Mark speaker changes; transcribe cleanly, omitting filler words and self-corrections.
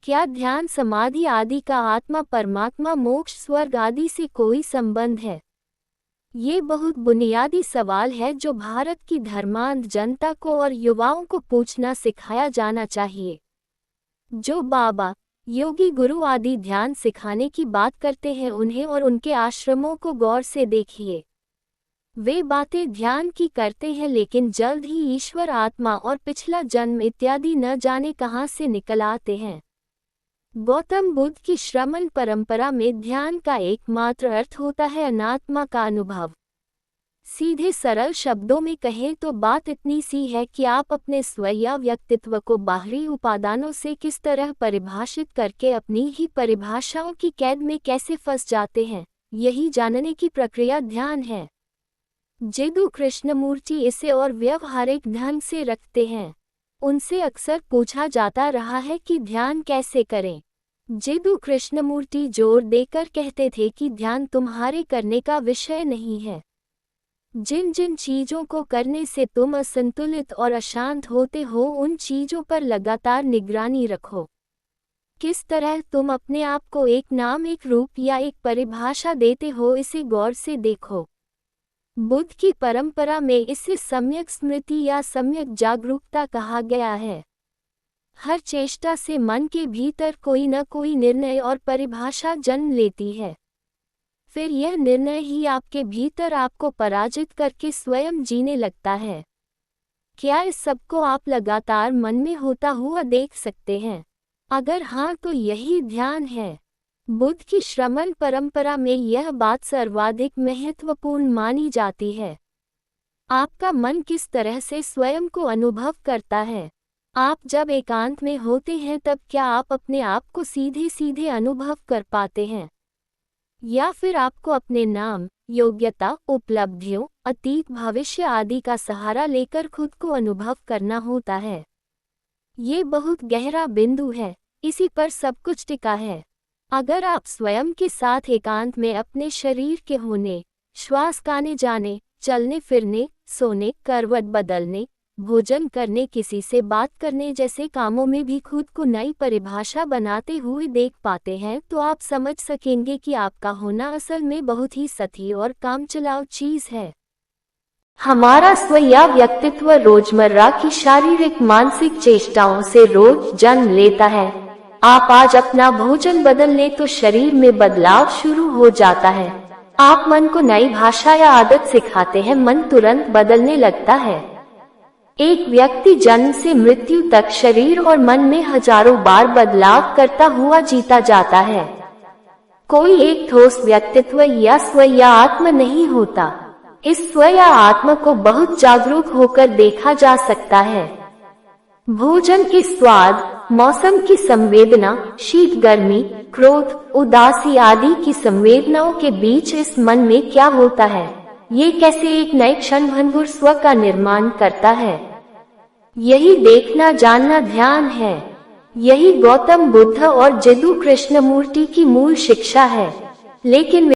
Speaker 1: क्या ध्यान समाधि आदि का आत्मा परमात्मा मोक्ष स्वर्ग आदि से कोई संबंध है? ये बहुत बुनियादी सवाल है जो भारत की धर्मांध जनता को और युवाओं को पूछना सिखाया जाना चाहिए। जो बाबा, योगी, गुरु आदि ध्यान सिखाने की बात करते हैं उन्हें और उनके आश्रमों को गौर से देखिए। वे बातें ध्यान की करते हैं लेकिन जल्द ही ईश्वर, आत्मा और पिछला जन्म इत्यादि न जाने कहां से निकल आते हैं। गौतम बुद्ध की श्रमण परंपरा में ध्यान का एकमात्र अर्थ होता है अनात्मा का अनुभव। सीधे सरल शब्दों में कहें तो बात इतनी सी है कि आप अपने स्व या व्यक्तित्व को बाहरी उपादानों से किस तरह परिभाषित करके अपनी ही परिभाषाओं की कैद में कैसे फंस जाते हैं, यही जानने की प्रक्रिया ध्यान है। जेदू कृष्णमूर्ति इसे और व्यवहारिक ढंग से रखते हैं। उनसे अक्सर पूछा जाता रहा है कि ध्यान कैसे करें। जेदू कृष्णमूर्ति जोर देकर कहते थे कि ध्यान तुम्हारे करने का विषय नहीं है। जिन जिन चीजों को करने से तुम असंतुलित और अशांत होते हो उन चीजों पर लगातार निगरानी रखो। किस तरह तुम अपने आप को एक नाम, एक रूप या एक परिभाषा देते हो, इसे गौर से देखो। बुद्ध की परंपरा में इसे सम्यक स्मृति या सम्यक जागरूकता कहा गया है। हर चेष्टा से मन के भीतर कोई न कोई निर्णय और परिभाषा जन्म लेती है। फिर यह निर्णय ही आपके भीतर आपको पराजित करके स्वयं जीने लगता है। क्या इस सब को आप लगातार मन में होता हुआ देख सकते हैं? अगर हाँ तो यही ध्यान है। बुद्ध की श्रमण परंपरा में यह बात सर्वाधिक महत्वपूर्ण मानी जाती है। आपका मन किस तरह से स्वयं को अनुभव करता है? आप जब एकांत में होते हैं तब क्या आप अपने आप को सीधे सीधे अनुभव कर पाते हैं? या फिर आपको अपने नाम, योग्यता, उपलब्धियों, अतीत, भविष्य आदि का सहारा लेकर खुद को अनुभव करना होता है? ये बहुत गहरा बिंदु है, इसी पर सब कुछ टिका है। अगर आप स्वयं के साथ एकांत में अपने शरीर के होने, श्वास का आने जाने, चलने फिरने, सोने, करवट बदलने, भोजन करने, किसी से बात करने जैसे कामों में भी खुद को नई परिभाषा बनाते हुए देख पाते हैं तो आप समझ सकेंगे कि आपका होना असल में बहुत ही सतही और कामचलाऊ चीज है। हमारा स्व या व्यक्तित्व रोजमर्रा की शारीरिक मानसिक चेष्टाओं से रोज जन्म लेता है। आप आज अपना भोजन बदल लें तो शरीर में बदलाव शुरू हो जाता है। आप मन को नई भाषा या आदत सिखाते हैं, मन तुरंत बदलने लगता है। एक व्यक्ति जन्म से मृत्यु तक शरीर और मन में हजारों बार बदलाव करता हुआ जीता जाता है। कोई एक ठोस व्यक्तित्व या स्व या आत्मा नहीं होता। इस स्व या आत्मा को बहुत जागरूक होकर देखा जा सकता है। भोजन के स्वाद, मौसम की संवेदना, शीत गर्मी, क्रोध, उदासी आदि की संवेदनाओं के बीच इस मन में क्या होता है, ये कैसे एक नए क्षणभंगुर स्व का निर्माण करता है, यही देखना जानना ध्यान है। यही गौतम बुद्ध और जेदू कृष्णमूर्ति की मूल शिक्षा है। लेकिन